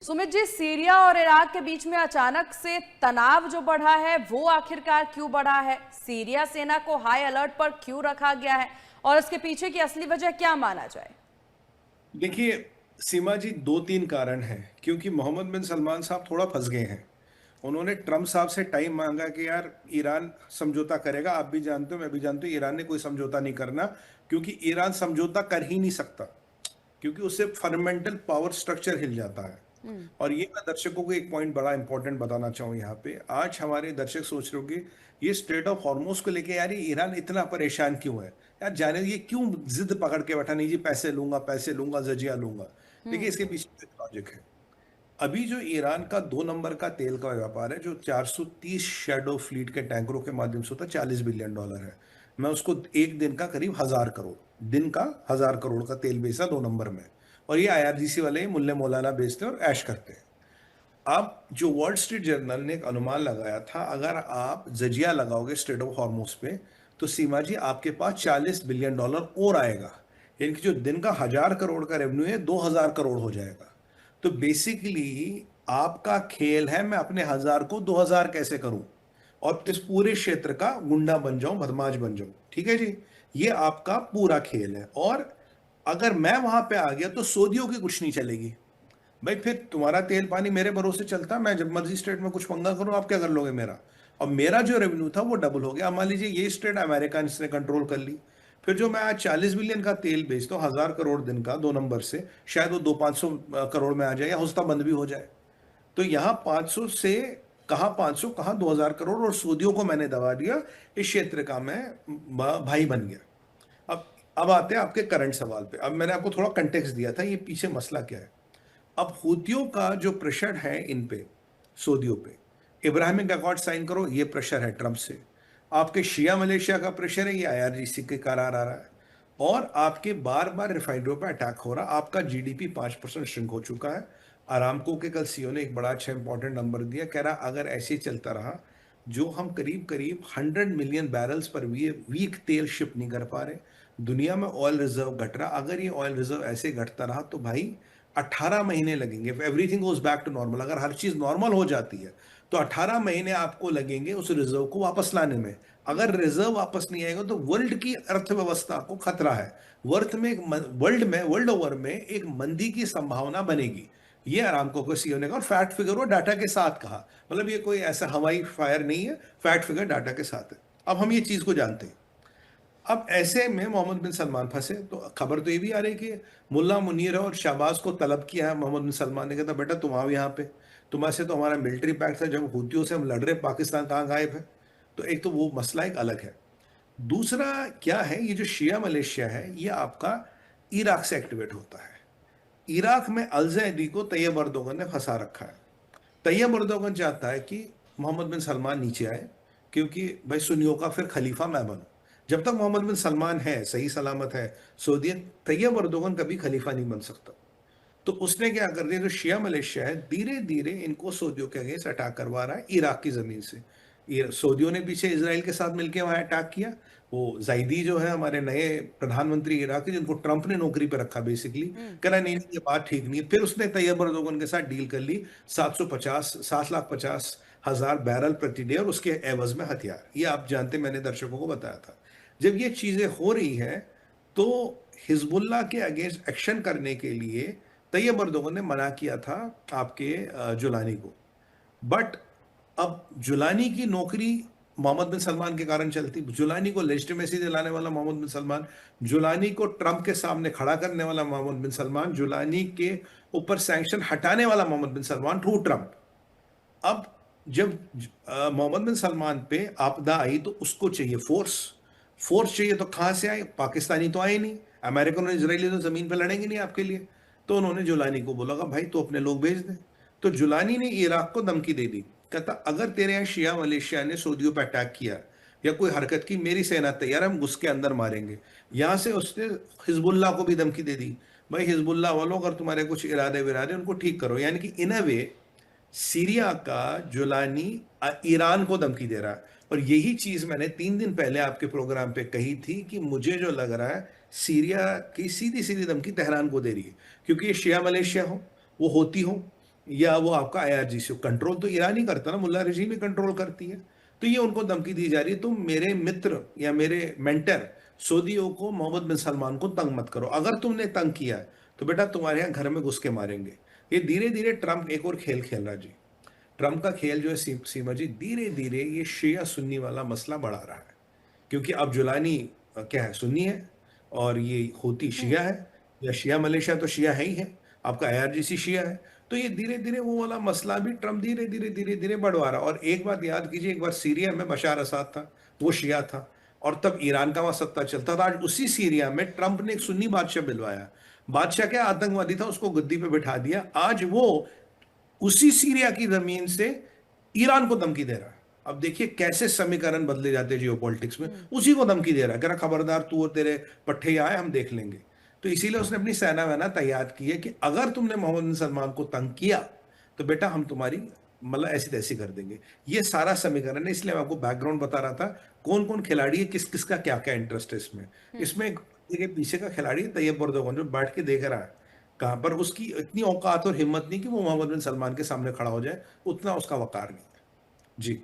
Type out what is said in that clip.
Sumit ji, Syria और Iraq के बीच में अचानक से तनाव जो बढ़ा है वो आखिरकार क्यों बढ़ा है? सीरिया सेना को हाई अलर्ट पर क्यों रखा गया है और इसके पीछे की असली वजह क्या माना जाए? देखिए, सीमा जी, दो तीन कारण हैं। क्योंकि मोहम्मद बिन सलमान साहब थोड़ा फंस गए हैं। उन्होंने ट्रम्प साहब से टाइम मांगा कि यार ईरान समझौता करेगा। आप भी जानते हो, मैं भी जानते हूँ, ईरान ने कोई समझौता नहीं करना। क्योंकि ईरान समझौता कर ही नहीं सकता, क्योंकि उससे फंडामेंटल पावर स्ट्रक्चर हिल जाता है। और ये मैं दर्शकों को एक पॉइंट बड़ा इंपॉर्टेंट बताना चाहूँ यहाँ पे। आज हमारे दर्शक सोच रहे होंगे ये स्ट्रेट ऑफ हॉर्मोज को लेके यार ये ईरान इतना परेशान क्यों है। यार जाने ये क्यों जिद पकड़ के बैठा, नहीं जी पैसे लूंगा जजिया लूंगा। देखिए, इसके पीछे एक लॉजिक है। अभी जो ईरान का 2 नंबर का तेल का व्यापार है, जो 430 शैडो फ्लीट के टैंकरों के माध्यम से होता है, $40 बिलियन है। मैं उसको एक दिन का करीब 1,000 करोड़, दिन का 1,000 करोड़ का तेल बेचा 2 नंबर में। और ये आईआरजीसी वाले मुल्ले मौलाना बेचते हैं और ऐश करते हैं। अब जो वॉल स्ट्रीट जर्नल ने एक अनुमान लगाया था, अगर आप जजिया लगाओगे स्ट्रेट ऑफ हॉर्मोज पे, तो सीमा जी आपके पास $40 बिलियन और आएगा। यानी कि जो दिन का 1,000 करोड़ का रेवेन्यू है, 2,000 करोड़ हो जाएगा। तो बेसिकली आपका खेल है मैं अपने 1,000 को 2,000 कैसे करूं और इस पूरे क्षेत्र का गुंडा बन जाऊं, बदमाश बन जाऊं। ठीक है जी, ये आपका पूरा खेल है। और अगर मैं वहां पे आ गया तो सऊदियों की कुछ नहीं चलेगी। भाई फिर तुम्हारा तेल पानी मेरे भरोसे चलता, मैं जब मर्जी स्टेट में कुछ पंगा करूं, आप क्या कर लोगे मेरा। और मेरा जो रेवेन्यू था वो डबल हो गया। अब मान लीजिए ये स्टेट अमेरिका ने कंट्रोल कर ली, फिर जो मैं आज 40 बिलियन का तेल बेचता हूँ 1,000 करोड़ दिन का 2 नंबर से, शायद वो 200-500 करोड़ में आ जाए या होस्ता बंद भी हो जाए। तो यहाँ 500 से कहाँ 500 कहाँ 2,000 करोड़, और सऊदियों को मैंने दबा दिया। इस क्षेत्र का मैं भाई बन गया। अब अब आते हैं आपके करंट सवाल पे। अब मैंने आपको थोड़ा कंटेक्स्ट दिया था ये पीछे मसला क्या है। अब हूतियों का जो प्रेशर है इन पे, सऊदियों पे, इब्राहिमिक अकॉर्ड साइन करो, ये प्रेशर है ट्रंप से। आपके शिया मलेशिया का प्रेशर है, ये आईआरजीसी के करार आ रहा है। और आपके बार बार रिफाइनरियों पे अटैक हो रहा। आपका जीडीपी 5% श्रिंक हो चुका है। आरामको के कल सीईओ ने एक बड़ा अच्छा इंपॉर्टेंट नंबर दिया, कह रहा अगर ऐसे ही चलता रहा, जो हम करीब करीब 100 मिलियन बैरल्स पर वीक तेल शिप नहीं कर पा रहे, दुनिया में ऑयल रिजर्व घट रहा, अगर ये ऑयल रिजर्व ऐसे घटता रहा तो भाई 18 महीने लगेंगे। Everything goes back to normal, अगर हर चीज नॉर्मल हो जाती है तो 18 महीने आपको लगेंगे उस रिजर्व को वापस लाने में। अगर रिजर्व वापस नहीं आएगा तो वर्ल्ड की अर्थव्यवस्था को खतरा है। वर्ल्ड ओवर में एक मंदी की संभावना बनेगी। ये आरामको को सीईओ ने कहा, और फैक्ट फिगर वो डाटा के साथ कहा। मतलब ये कोई ऐसा हवाई फायर नहीं है, फैक्ट फिगर डाटा के साथ है। अब हम ये चीज को जानते हैं। अब ऐसे में मोहम्मद बिन सलमान फंसे, तो खबर तो ये भी आ रही है कि मुल्ला मुनीर और शहबाज को तलब किया है मोहम्मद बिन सलमान ने। कहता बेटा तुम आओ यहाँ पे, तुम्हारे से तो हमारा मिलिट्री पैक्ट था, जब हूतियों से हम लड़ रहे पाकिस्तान कहाँ गायब है। तो एक तो वो मसला एक अलग है। दूसरा क्या है, ये जो शिया मलेशिया है ये आपका इराक से एक्टिवेट होता है। इराक में अल जैदी को तैयब अर्दोगन ने फंसा रखा है। तैयब अर्दोगन चाहता है कि मोहम्मद बिन सलमान नीचे आए, क्योंकि भाई सुन्नियों का फिर खलीफा मैं बनूं। जब तक मोहम्मद बिन सलमान है, सही सलामत है सऊदी, तैयब अर्दोगन कभी खलीफा नहीं बन सकता। तो उसने क्या कर दिया, जो शिया मलेशिया है धीरे धीरे इनको सऊदियों के अगेंस्ट अटैक करवा रहा है इराक की जमीन से। ये सऊदियों ने पीछे इसराइल के साथ मिलकर वहां अटैक किया। वो जाइदी जो है हमारे नए प्रधानमंत्री इराक के, जिनको ट्रंप ने नौकरी पर रखा, बेसिकली कह रहा नहीं नहीं, ये बात ठीक नहीं है। फिर उसने तैयब अर्दोगन के साथ डील कर ली, 7,50,000 प्रति डे, और उसके एवज में हथियार। ये आप जानते, मैंने दर्शकों को बताया था। जब ये चीजें हो रही हैं तो हिजबुल्लाह के अगेंस्ट एक्शन करने के लिए तैयब अर्दोगन ने मना किया था आपके जुलानी को। बट अब जुलानी की नौकरी मोहम्मद बिन सलमान के कारण चलती। जुलानी को लेजिटिमेसी दिलाने वाला मोहम्मद बिन सलमान, जुलानी को ट्रंप के सामने खड़ा करने वाला मोहम्मद बिन सलमान, जुलानी के ऊपर सैंक्शन हटाने वाला मोहम्मद बिन सलमान थ्रू ट्रंप। अब जब मोहम्मद बिन सलमान पे आपदा आई तो उसको चाहिए फोर्स। फोर्स चाहिए तो कहां से आए, पाकिस्तानी तो आए नहीं, अमेरिकन और इसराइली तो जमीन पे लड़ेंगे नहीं आपके लिए। तो उन्होंने जुलानी को बोला भाई तो अपने लोग भेज दे। तो जुलानी ने इराक को धमकी दे दी, कहता अगर तेरे यहाँ शिया मलेशिया ने सऊदियों पर अटैक किया या कोई हरकत की, मेरी सेना तैयार है, हम घुस के अंदर मारेंगे। यहां से उसने हिजबुल्लाह को भी धमकी दे दी, भाई हिजबुल्लाह वालों अगर तुम्हारे कुछ इरादे विरादे उनको ठीक करो। यानी कि इन अ वे सीरिया का जुलानी ईरान को धमकी दे रहा है। और यही चीज मैंने 3 दिन पहले आपके प्रोग्राम पे कही थी कि मुझे जो लग रहा है सीरिया की सीधी सीधी धमकी तेहरान को दे रही है, क्योंकि ये शिया मलेशिया हो, वो होती हो, या वो आपका आईआरजीसी कंट्रोल तो ईरान ही करता ना, मुल्ला रजीम ही कंट्रोल करती है। तो ये उनको धमकी दी जा रही है, तुम मेरे मित्र या मेरे मेंटर सऊदियों को, मोहम्मद बिन सलमान को तंग मत करो, अगर तुमने तंग किया तो बेटा तुम्हारे यहाँ घर में घुस के मारेंगे। ये धीरे धीरे ट्रंप एक और खेल खेल रहा जी। ट्रंप का खेल जो है सीमा जी, धीरे धीरे ये शिया सुन्नी वाला मसला बढ़ा रहा है, क्योंकि अब जुलानी क्या है, सुन्नी है, और ये होती शिया है, या शिया मलेशिया तो शिया है ही है, आपका आईआरजीसी शिया है। तो ये धीरे धीरे वो वाला मसला भी ट्रंप धीरे धीरे बढ़वा रहा। और एक बात याद कीजिए, एक बार सीरिया में बशार असाद था, वो शिया था, और तब ईरान का वहां सत्ता चलता था। आज उसी सीरिया में ट्रंप ने एक सुन्नी बादशाह बिलवाया। बादशाह क्या आतंकवादी था, उसको गद्दी पे बिठा दिया। आज वो उसी सीरिया की जमीन से ईरान को धमकी दे रहा है। अब देखिए कैसे समीकरण बदले जाते हैं जियोपॉलिटिक्स में। उसी को धमकी दे रहा है, कह रहा खबरदार तू और तेरे पट्टे आए, हम देख लेंगे। तो इसीलिए उसने अपनी सेना वैना तैयार की है कि अगर तुमने मोहम्मद बिन सलमान को तंग किया तो बेटा हम तुम्हारी मतलब ऐसी तैसी कर देंगे। ये सारा समीकरण है, इसलिए मैं आपको बैकग्राउंड बता रहा था, कौन कौन खिलाड़ी है, किस किसका क्या क्या इंटरेस्ट है इसमें। इसमें एक पीछे का खिलाड़ी है तैयब एर्दोगन, जो बैठ के देख रहा है कहां पर, उसकी इतनी औकात और हिम्मत नहीं कि वो मोहम्मद बिन सलमान के सामने खड़ा हो जाए, उतना उसका वकार नहीं है जी।